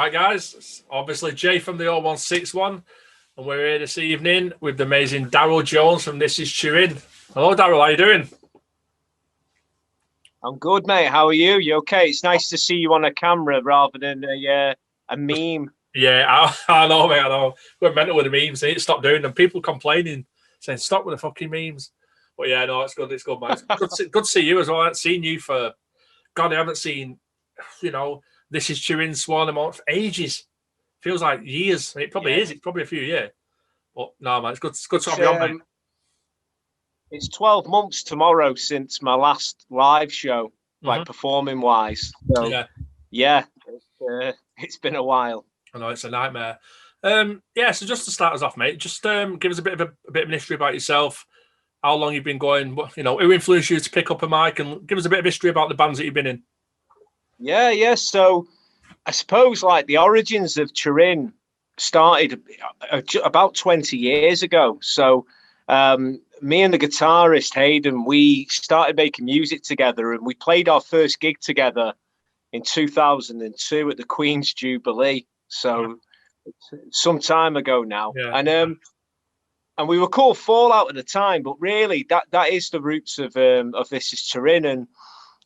Right, guys, it's obviously Jay from the 0161, and we're here this evening with the amazing Darryl Jones from This Is Turin. Hello, Darryl, how you doing? I'm good, mate. How are you? You okay? It's nice to see you on a camera rather than a meme. Yeah, I know, mate, I know. We're mental with the memes. They need to stop doing them. People complaining, saying, stop with the fucking memes. But yeah, no, it's good, mate. It's good to see you as well. I haven't seen you for, God, I haven't seen, This Is Turin Swan amount for ages. Feels like years. It probably is. It's probably a few years. But no, man, it's good to have you on, mate. It's 12 months tomorrow since my last live show, like performing wise. So yeah, it's been a while. I know it's a nightmare. So just to start us off, mate, just give us a bit of an history about yourself. How long you've been going? Who influenced you to pick up a mic, and give us a bit of history about the bands that you've been in. Yeah. So I suppose like the origins of Turin started about 20 years ago. So me and the guitarist Hayden, we started making music together, and we played our first gig together in 2002 at the Queen's Jubilee. So some time ago now. Yeah. And we were called Fallout at the time, but really that is the roots of This Is Turin. And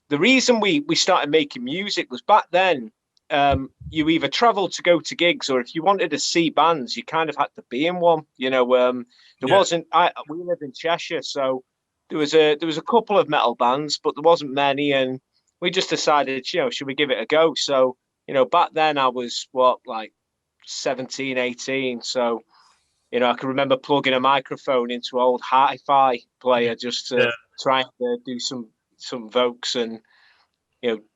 the reason we started making music was back then, you either traveled to go to gigs, or if you wanted to see bands, you kind of had to be in one. Wasn't. We live in Cheshire, so there was a couple of metal bands, but there wasn't many, and we just decided, should we give it a go? So, back then I was 17, 18. So, I can remember plugging a microphone into an old hi-fi player just to try and do some vocals and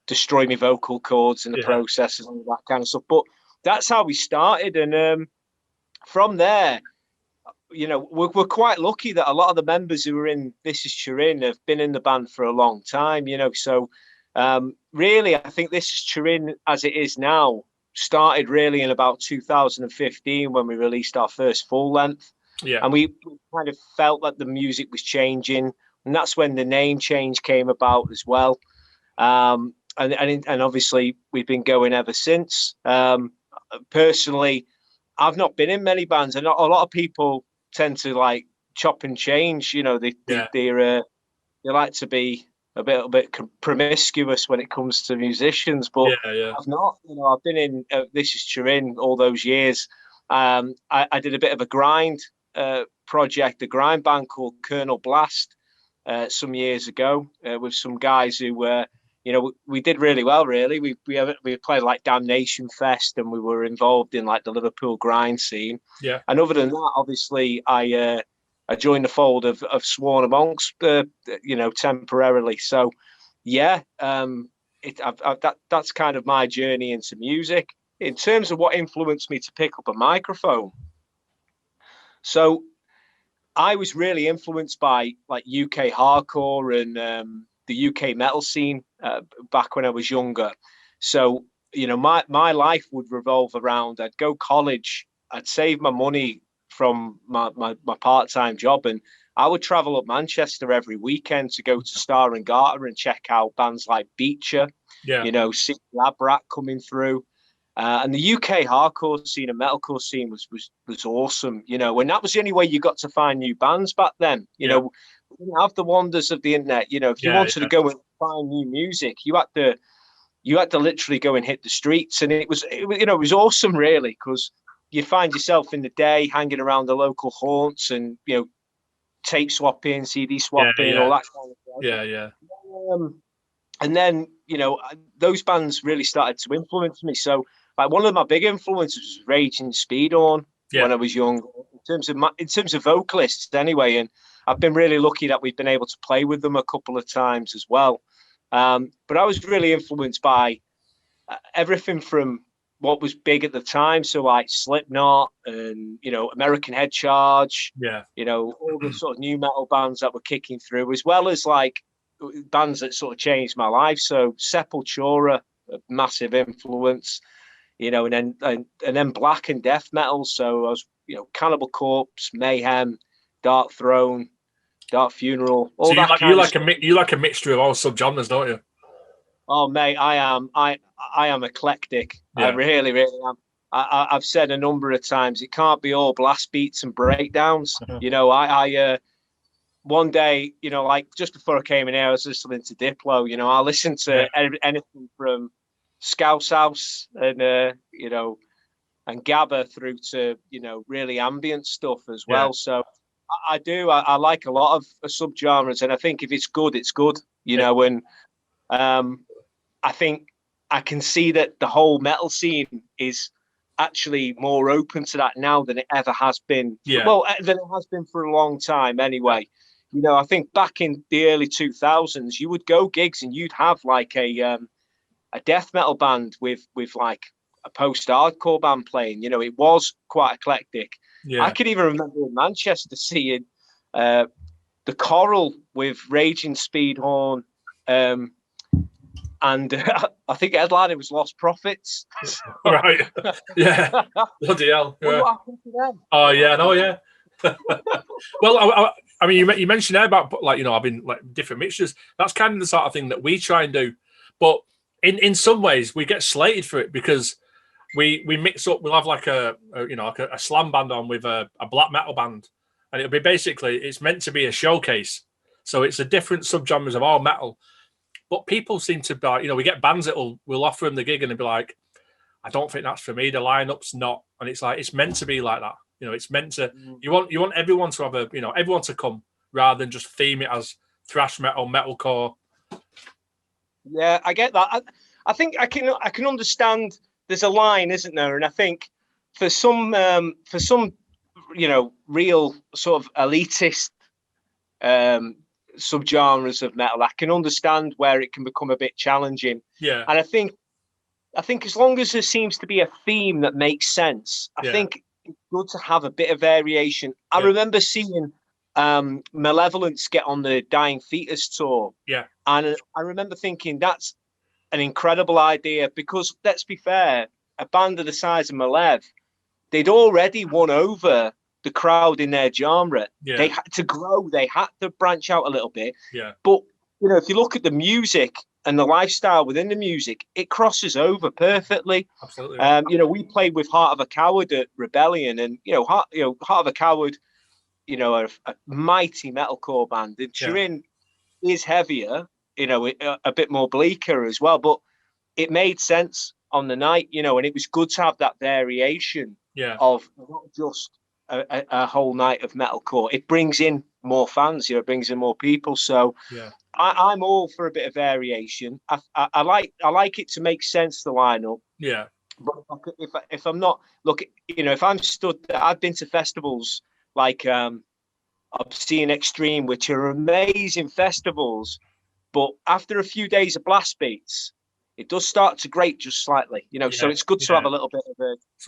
destroy my vocal cords in the process and all that kind of stuff. But that's how we started, and from there, we're quite lucky that a lot of the members who are in This Is Turin have been in the band for a long time. So really, I think This Is Turin, as it is now, started really in about 2015 when we released our first full length. And we kind of felt that the music was changing, and that's when the name change came about as well. And obviously we've been going ever since. Personally, I've not been in many bands, and a lot of people tend to like chop and change. They like to be a bit promiscuous when it comes to musicians, but I've not. I've been in This Is Turin all those years. I did a bit of a grind project, a grind band called Colonel Blast some years ago with some guys who were. We did really well, really. We played like Damnation Fest, and we were involved in like the Liverpool grind scene. Yeah. And other than that, obviously, I joined the fold of Sworn Amongst, temporarily. So, that's kind of my journey into music. In terms of what influenced me to pick up a microphone, so I was really influenced by like UK hardcore and the UK metal scene back when I was younger. So, my life would revolve around, I'd go college, I'd save my money from my part-time job, and I would travel up Manchester every weekend to go to Star and Garter and check out bands like Beecher, see Lab Rat coming through. And the UK hardcore scene and metalcore scene was awesome, and that was the only way you got to find new bands back then. We didn't have the wonders of the internet. If you wanted to go and find new music, you had to literally go and hit the streets, and it was awesome, really, because you find yourself in the day hanging around the local haunts and tape swapping, CD swapping, all that kind of stuff. Yeah. And then those bands really started to influence me. So like one of my big influences was Raging Speedhorn when I was young, in terms of vocalists anyway. And I've been really lucky that we've been able to play with them a couple of times as well. But I was really influenced by everything from what was big at the time. So like Slipknot and, American Head Charge, all the sort of new metal bands that were kicking through, as well as like bands that sort of changed my life. So Sepultura, a massive influence, and then black and death metal. So I was, Cannibal Corpse, Mayhem, Dark Throne, Dark Funeral. All so you like a mixture of all subgenres, don't you? Oh, mate, I am eclectic. Yeah. I really, really am. I've said a number of times it can't be all blast beats and breakdowns. You know, I one day, you know, like just before I came in here, I was listening to Diplo. You know, I listened to anything from Scouse House and you know, and Gabba through to, you know, really ambient stuff as well. So I do. I like a lot of subgenres, and I think if it's good, it's good. You know, and I think I can see that the whole metal scene is actually more open to that now than it ever has been. Well, than it has been for a long time anyway. You know, I think back in the early 2000s, you would go gigs and you'd have like a death metal band with like a post-hardcore band playing. You know, it was quite eclectic. I could even remember in Manchester seeing the Coral with Raging Speedhorn, and I think headliner was Lost Prophets. Right. Yeah. Bloody hell. Yeah. What happened to them? Oh yeah. No. Yeah. Well, I mean, you mentioned there about like, you know, having like different mixtures. That's kind of the sort of thing that we try and do, but in some ways we get slated for it because we mix up. We'll have like a slam band on with a black metal band, and it'll be basically, it's meant to be a showcase. So it's a different subgenres of all metal. But people seem to be, you know, we get bands that we'll offer them the gig and they'll be like, I don't think that's for me. The lineup's not, and it's like, it's meant to be like that. You know, it's meant to. You want everyone to have everyone to come rather than just theme it as thrash metal, metalcore. Yeah, I get that. I think I can understand. There's a line, isn't there? And I think for some you know, real sort of elitist subgenres of metal, I can understand where it can become a bit challenging. Yeah. And I think as long as there seems to be a theme that makes sense, I think it's good to have a bit of variation. I remember seeing Malevolence get on the Dying Fetus tour. Yeah. And I remember thinking that's an incredible idea because, let's be fair, a band of the size of Malev, they'd already won over the crowd in their genre. Yeah. They had to grow. They had to branch out a little bit. Yeah. But, you know, if you look at the music and the lifestyle within the music, it crosses over perfectly. Absolutely. You know, we played with Heart of a Coward at Rebellion, and Heart of a Coward, you know, are a mighty metalcore band. And Turin is heavier, you know, a bit more bleaker as well, but it made sense on the night, you know, and it was good to have that variation of not just a whole night of metalcore. It brings in more fans, you know, it brings in more people. So I'm all for a bit of variation. I like it to make sense, the lineup. Yeah. But if I'm not, look, you know, if I'm stood there, I've been to festivals like Obscene Extreme, which are amazing festivals, but after a few days of blast beats, it does start to grate just slightly, you know. So it's good to have a little bit of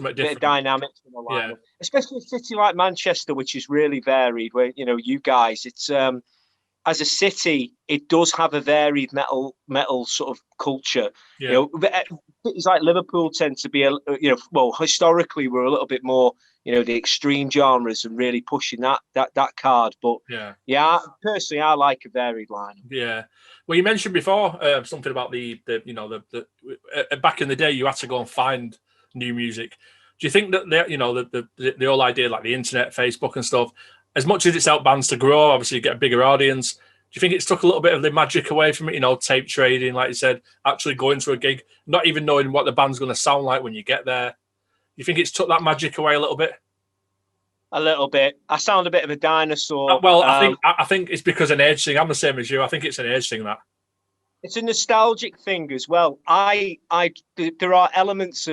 a bit of dynamics in the lineup, especially a city like Manchester, which is really varied. Where, you know, you guys, it's as a city, it does have a varied metal sort of culture. You know, cities like Liverpool tend to be historically we're a little bit more, you know, the extreme genres and really pushing that card. But personally, I like a varied lineup. Yeah. Well, you mentioned before something about the back in the day you had to go and find new music. Do you think that the whole idea, like the internet, Facebook and stuff, as much as it's helped bands to grow, obviously you get a bigger audience, do you think it's took a little bit of the magic away from it? You know, tape trading, like you said, actually going to a gig, not even knowing what the band's going to sound like when you get there. You think it's took that magic away a little bit? A little bit. I sound a bit of a dinosaur. Well, I think it's because an age thing. I'm the same as you. I think it's an age thing, that. It's a nostalgic thing as well. There are elements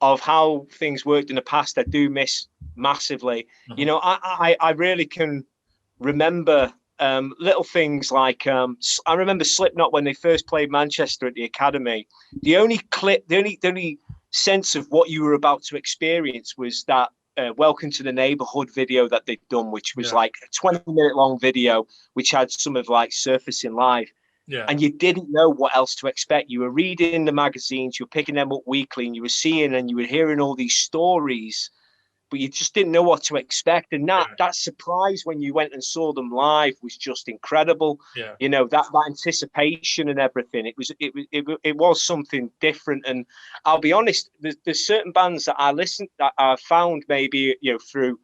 of how things worked in the past I do miss massively. You know, I really can remember little things like I remember Slipknot when they first played Manchester at the Academy. The only sense of what you were about to experience was that Welcome to the Neighborhood video that they'd done, which was like a 20-minute long video, which had some of like Surfacing Live. Yeah. And you didn't know what else to expect. You were reading the magazines, you were picking them up weekly, and you were seeing and you were hearing all these stories but you just didn't know what to expect. And that surprise when you went and saw them live was just incredible. Yeah. You know, that anticipation and everything. It was something different. And I'll be honest, there's certain bands that I found maybe, you know, through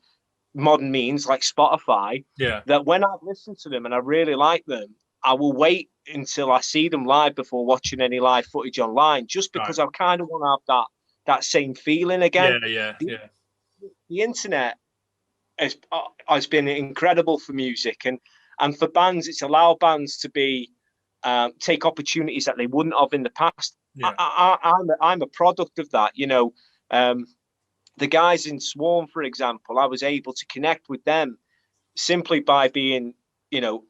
modern means like Spotify, that when I've listened to them and I really like them, I will wait until I see them live before watching any live footage online, just because I kind of want to have that same feeling again. The internet has been incredible for music, and for bands, it's allowed bands to be take opportunities that they wouldn't have in the past. I'm a product of that. You know, the guys in Swarm, for example, I was able to connect with them simply by being, you know,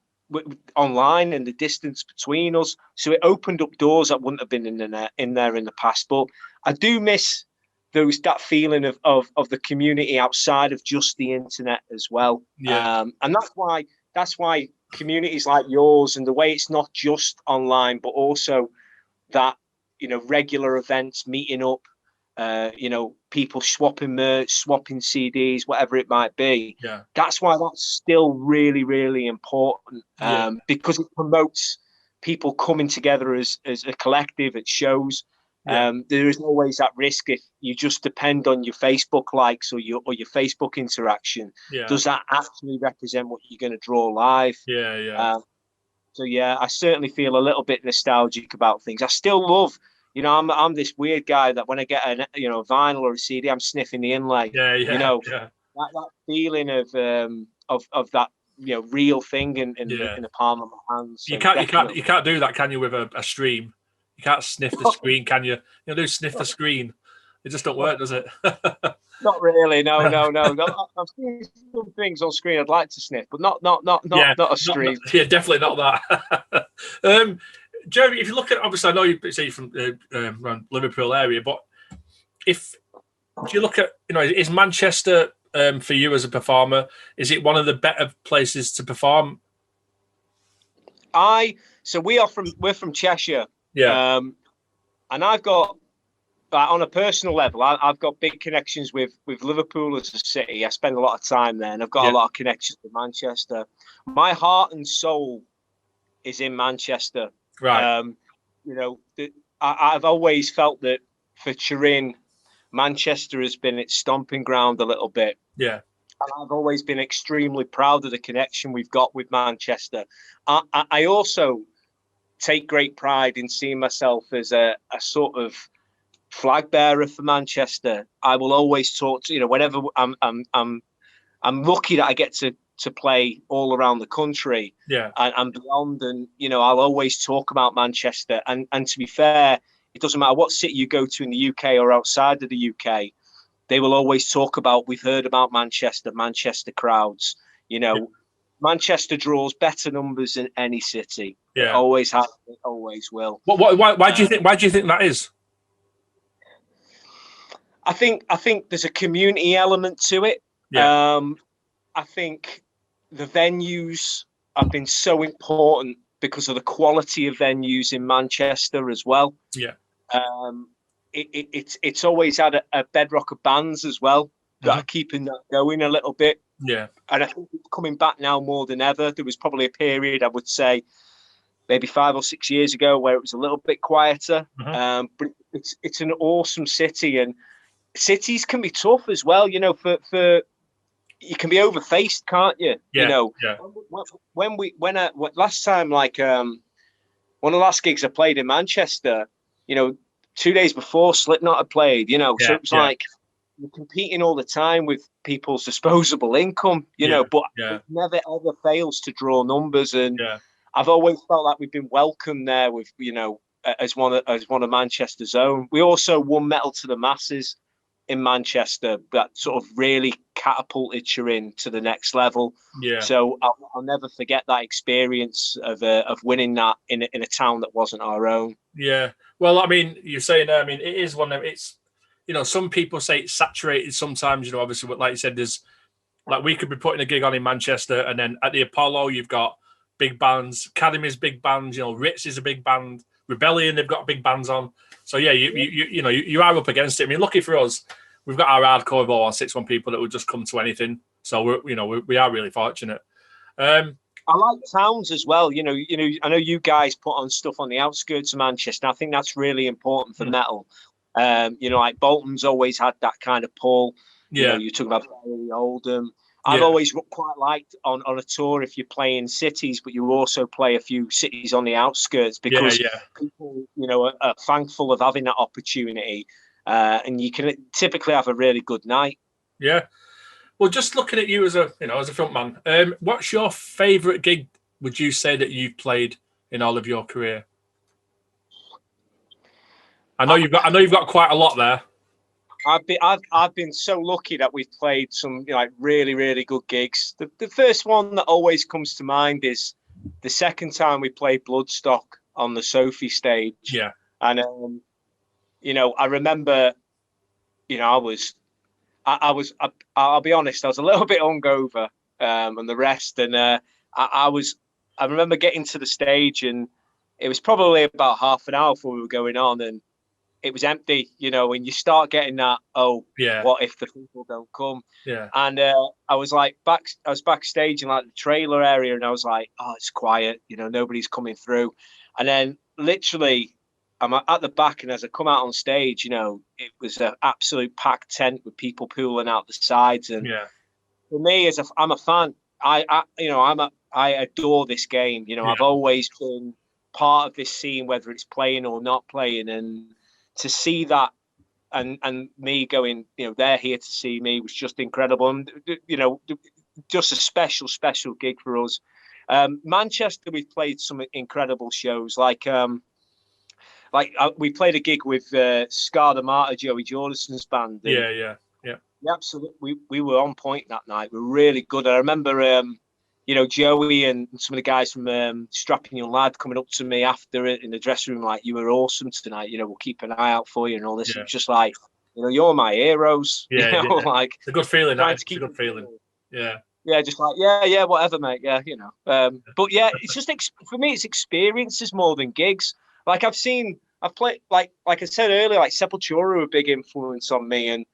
online and the distance between us. So it opened up doors that wouldn't have been in there in the past. But I do miss that feeling of the community outside of just the internet as well. And that's why communities like yours, and the way it's not just online, but also that, you know, regular events, meeting up, you know, people swapping merch, swapping CDs, whatever it might be. That's why that's still really, really important, because it promotes people coming together as a collective at shows. There is always that risk if you just depend on your Facebook likes or your Facebook interaction. Does that actually represent what you're going to draw live? So I certainly feel a little bit nostalgic about things. I still love, you know, I'm this weird guy that when I get a vinyl or a CD, I'm sniffing the inlay. You know, that feeling of that, you know, real thing in the palm of my hands. You can't do that, can you, with a stream? You can't sniff the screen, can you? You know, sniff the screen. It just don't work, does it? Not really. No. I've seen some things on screen I'd like to sniff, but not a screen. Definitely not that. Jeremy, if you look at, obviously, I know you say you're from around Liverpool area, but if you look at, you know, is Manchester for you as a performer, is it one of the better places to perform? We're from Cheshire. And I've got, on a personal level, I've got big connections with Liverpool as a city. I spend a lot of time there, and I've got a lot of connections with Manchester. My heart and soul is in Manchester. Right. You know, I've always felt that for Turin, Manchester has been its stomping ground a little bit. Yeah. And I've always been extremely proud of the connection we've got with Manchester. I also take great pride in seeing myself as a sort of flag bearer for Manchester. I will always talk to, you know, whenever I'm lucky that I get to play all around the country and beyond, and you know, I'll always talk about Manchester, and to be fair, it doesn't matter what city you go to in the UK or outside of the UK, they will always talk about, we've heard about Manchester crowds, you know. Manchester draws better numbers than any city. It always has, it always will. Why do you think that is? I think there's a community element to it. I think the venues have been so important because of the quality of venues in Manchester as well. It's always had a bedrock of bands as well that are keeping that going a little bit. And I think it's coming back now more than ever. There was probably a period, I would say, maybe 5 or 6 years ago, where it was a little bit quieter. But it's an awesome city, and cities can be tough as well. You know, for you can be overfaced, can't you? You know, last time, like one of the last gigs I played in Manchester, you know, 2 days before Slipknot had played, you know, so it was like you're competing all the time with people's disposable income, you know, but it never ever fails to draw numbers. And I've always felt like we've been welcomed there with, you know, as one of Manchester's own. We also won Metal to the Masses in Manchester that sort of really catapulted Turin to the next level. So I'll never forget that experience of winning that in a town that wasn't our own. Well, I mean, you're saying, I mean, it is one of, it's, you know, some people say it's saturated sometimes, you know, obviously, like you said, there's, like, we could be putting a gig on in Manchester, and then at the Apollo, you've got big bands, Academy's big bands, you know, Ritz is a big band, Rebellion, they've got big bands on. So, you know, you are up against it. I mean, lucky for us, we've got our hardcore 0161 people that would just come to anything. So we are really fortunate. I like towns as well. I know you guys put on stuff on the outskirts of Manchester. I think that's really important for metal. Like Bolton's always had that kind of pull. Yeah. You're talking about Oldham. I've always quite liked on a tour if you play in cities, but you also play a few cities on the outskirts because people, are thankful of having that opportunity, and you can typically have a really good night. Yeah. Well, just looking at you as a front man, what's your favourite gig? Would you say that you've played in all of your career? I know you've got quite a lot there. I've been so lucky that we've played some really, really good gigs. The first one that always comes to mind is the second time we played Bloodstock on the Sophie stage. Yeah. And I remember, I'll be honest, I was a little bit hungover, and the rest, and I remember getting to the stage, and it was probably about half an hour before we were going on, and it was empty, and you start getting that, what if the people don't come? Yeah. And I was backstage in like the trailer area, and I was like, oh, it's quiet, nobody's coming through. And then literally I'm at the back, and as I come out on stage, it was an absolute packed tent with people pooling out the sides. And for me, I'm a fan. I adore this game. I've always been part of this scene, whether it's playing or not playing, and to see that and me going, they're here to see me was just incredible. And, just a special gig for us. Manchester, we've played some incredible shows. We played a gig with Scar the Martyr, Joey Jordison's band. Yeah. Absolutely. We were on point that night. We were really good. I remember, Joey and some of the guys from Strapping Young Lad coming up to me after it in the dressing room, like, you were awesome tonight. We'll keep an eye out for you and all this. Yeah. It's just like, you're my heroes. Yeah, like it's a good feeling. It's a good feeling. Yeah. Yeah, just like, yeah, whatever, mate. Yeah, But yeah, it's just for me, it's experiences more than gigs. Like I've played, like I said earlier, like Sepultura were a big influence on me, and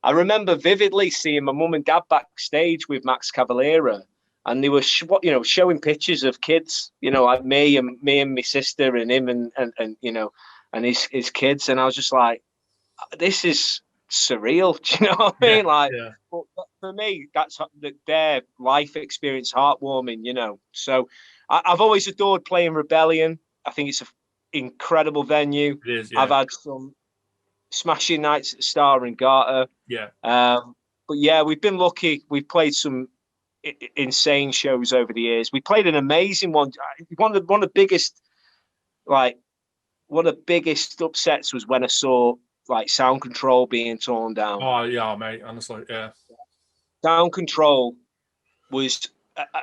I remember vividly seeing my mum and dad backstage with Max Cavalera, and they were showing pictures of kids, like me and my sister and him and his kids, and I was just like, this is surreal. Do you know what I mean? But for me, that's their life experience, heartwarming. So I've always adored playing Rebellion. I think it's an incredible venue. It is. Yeah. I've had some smashing nights at the Star and Garter. Yeah. But yeah, we've been lucky. We've played some insane shows over the years. We played an amazing one. One of the biggest upsets was when I saw Sound Control being torn down. Oh yeah, mate. Honestly, yeah. Sound Control was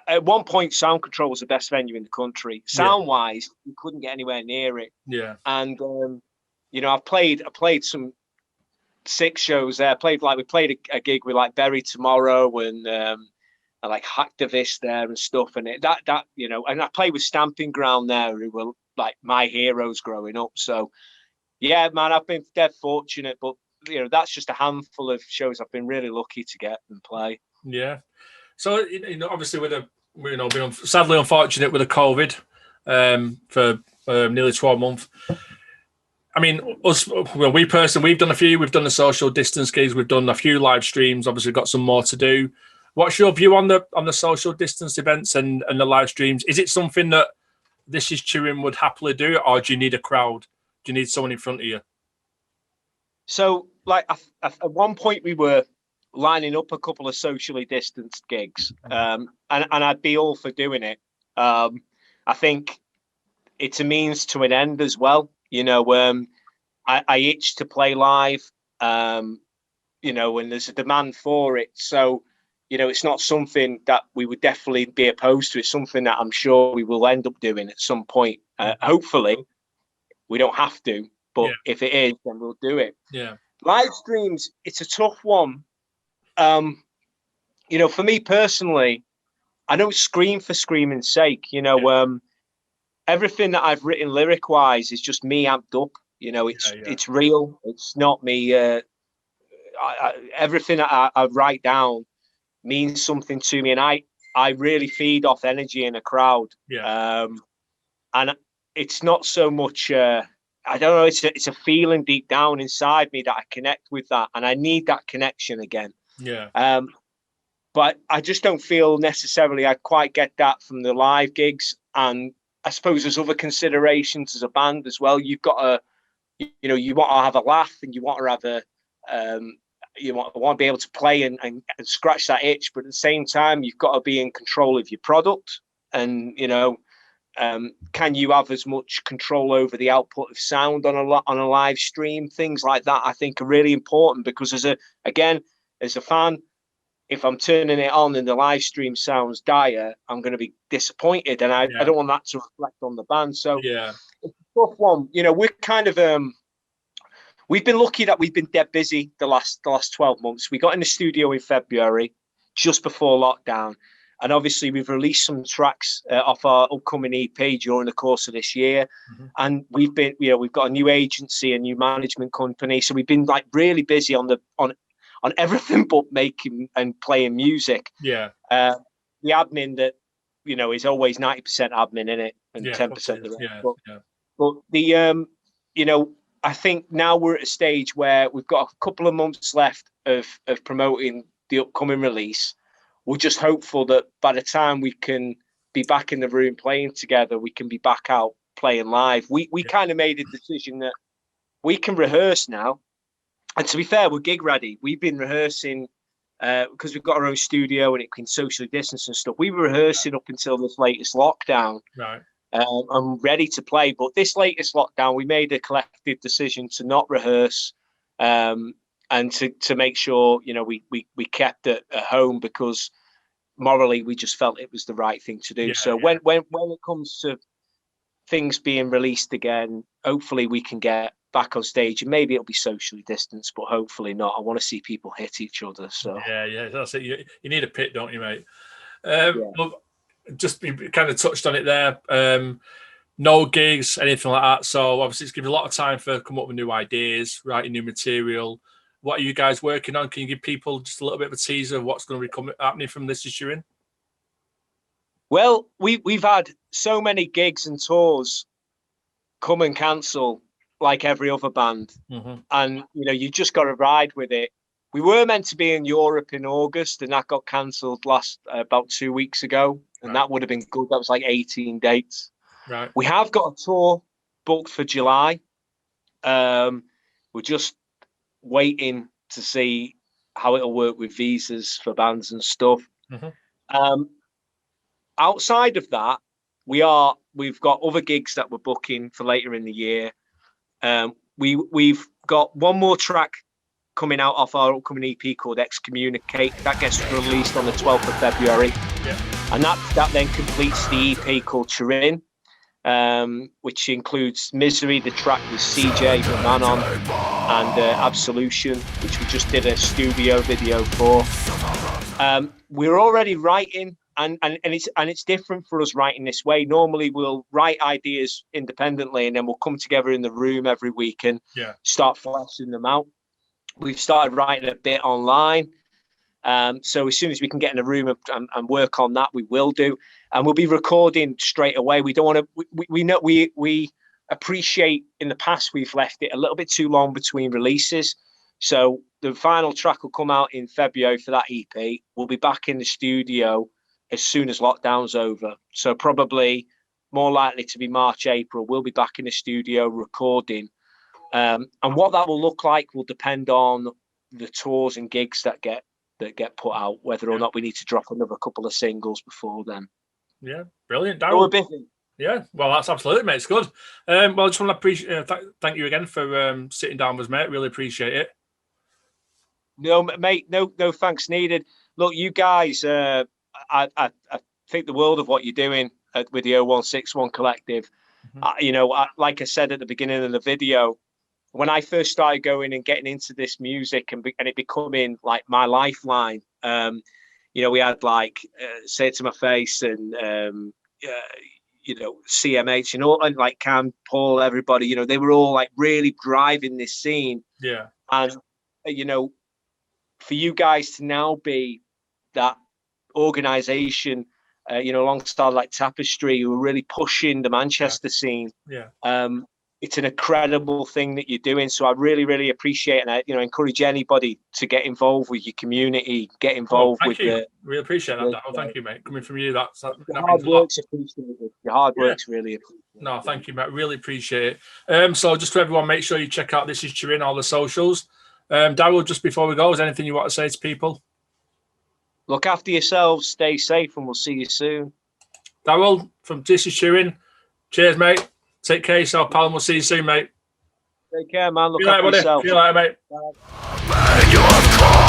at one point. Sound Control was the best venue in the country. Sound wise, you couldn't get anywhere near it. Yeah. And I played some 6 shows there. We played a gig with Bury Tomorrow and Hacktivist there and stuff. And and I played with Stamping Ground there, who were my heroes growing up. So yeah, man, I've been dead fortunate, but that's just a handful of shows I've been really lucky to get and play. Yeah. So obviously being sadly unfortunate with the COVID for nearly 12 months. I mean, we personally, we've done a few. We've done the social distance gigs. We've done a few live streams. Obviously, got some more to do. What's your view on the social distance events and the live streams? Is it something that This Is Turin would happily do, or do you need a crowd? Do you need someone in front of you? So, at one point, we were lining up a couple of socially distanced gigs, and I'd be all for doing it. I think it's a means to an end as well. I itch to play live, and there's a demand for it. So, it's not something that we would definitely be opposed to. It's something that I'm sure we will end up doing at some point. Hopefully, we don't have to, but if it is, then we'll do it. Yeah. Live streams, it's a tough one. For me personally, I don't scream for screaming's sake. Everything that I've written lyric-wise is just me amped up. It's real. It's not me everything I write down means something to me, and I really feed off energy in a crowd. Yeah. And it's not so much. I don't know. It's a feeling deep down inside me that I connect with that, and I need that connection again. Yeah. But I just don't feel necessarily I quite get that from the live gigs. And I suppose there's other considerations as a band as well. You've got to, you want to have a laugh, and you want to have you want to be able to play and scratch that itch. But at the same time, you've got to be in control of your product. And, can you have as much control over the output of sound on a live stream? Things like that, I think, are really important, because as a fan, if I'm turning it on and the live stream sounds dire, I'm going to be disappointed, and I don't want that to reflect on the band. So Yeah, it's a tough one. We're kind of we've been lucky that we've been dead busy the last 12 months. We got in the studio in February, just before lockdown, and obviously we've released some tracks off our upcoming EP during the course of this year. Mm-hmm. And we've got a new agency, a new management company, so we've been like really busy on everything but making and playing music. Yeah. The admin that, is always 90% admin in it and 10% the rest. But the, I think now we're at a stage where we've got a couple of months left of promoting the upcoming release. We're just hopeful that by the time we can be back in the room playing together, we can be back out playing live. We kind of made a decision that we can rehearse now. And to be fair, we're gig ready. We've been rehearsing because we've got our own studio and it can socially distance and stuff. We were rehearsing up until this latest lockdown. Right. I'm ready to play. But this latest lockdown, we made a collective decision to not rehearse and to make sure, we kept it at home, because morally we just felt it was the right thing to do. Yeah, so when it comes to things being released again, hopefully we can get back on stage, and maybe it'll be socially distanced, but hopefully not. I want to see people hit each other. So yeah, that's it. You need a pit, don't you, mate? Well, just kind of touched on it there. No gigs, anything like that. So obviously it's given a lot of time for come up with new ideas, writing new material. What are you guys working on? Can you give people just a little bit of a teaser of what's going to be happening from This Is Turin? Well, we've had so many gigs and tours come and cancel, like every other band. Mm-hmm. And, you just got to ride with it. We were meant to be in Europe in August, and that got cancelled about 2 weeks ago. And that would have been good. That was like 18 dates. Right. We have got a tour booked for July. We're just waiting to see how it'll work with visas for bands and stuff. Mm-hmm. Outside of that, we've got other gigs that we're booking for later in the year. We've got one more track coming out off our upcoming EP called Excommunicate. That gets released on the 12th of February. Yeah. And that then completes the EP called Turin, which includes Misery, the track with CJ McMahon on, and Absolution, which we just did a studio video for. We're already writing, and it's different for us writing this way. Normally we'll write ideas independently, and then we'll come together in the room every week and start fleshing them out. We've started writing a bit online. So as soon as we can get in a room and work on that, we will do, and we'll be recording straight away. We don't want to. We know we appreciate in the past we've left it a little bit too long between releases. So the final track will come out in February for that EP. We'll be back in the studio as soon as lockdown's over. So probably more likely to be March, April. We'll be back in the studio recording, and what that will look like will depend on the tours and gigs that get put out, whether or not we need to drop another couple of singles before then. Yeah, brilliant, Darryl. We're busy. Yeah, well, that's absolutely, mate. It's good. Well, I just want to appreciate, thank you again for sitting down with us, mate. Really appreciate it. No, mate, no thanks needed. Look, you guys, I think the world of what you're doing with the 0161 Collective. Mm-hmm. Like I said at the beginning of the video, when I first started going and getting into this music and it becoming like my lifeline, we had like Say It to My Face and CMH, and like Cam, Paul, everybody, they were all like really driving this scene. Yeah. And for you guys to now be that organization, alongside like Tapestry, who are really pushing the Manchester scene. Yeah. It's an incredible thing that you're doing. So I really, really appreciate it. And I, encourage anybody to get involved with your community, get involved with you. Really appreciate that, Darryl. Thank you, mate. Coming from you, that hard work's appreciated. Your hard work's really appreciated. No, thank you, mate. Really appreciate it. So just to everyone, make sure you check out This Is Turin, all the socials. Darryl, just before we go, is there anything you want to say to people? Look after yourselves, stay safe, and we'll see you soon. Darryl from This Is Turin. Cheers, mate. Take care of yourself, pal, and we'll see you soon, mate. Take care, man. Look after yourself. See you later, mate. Bye.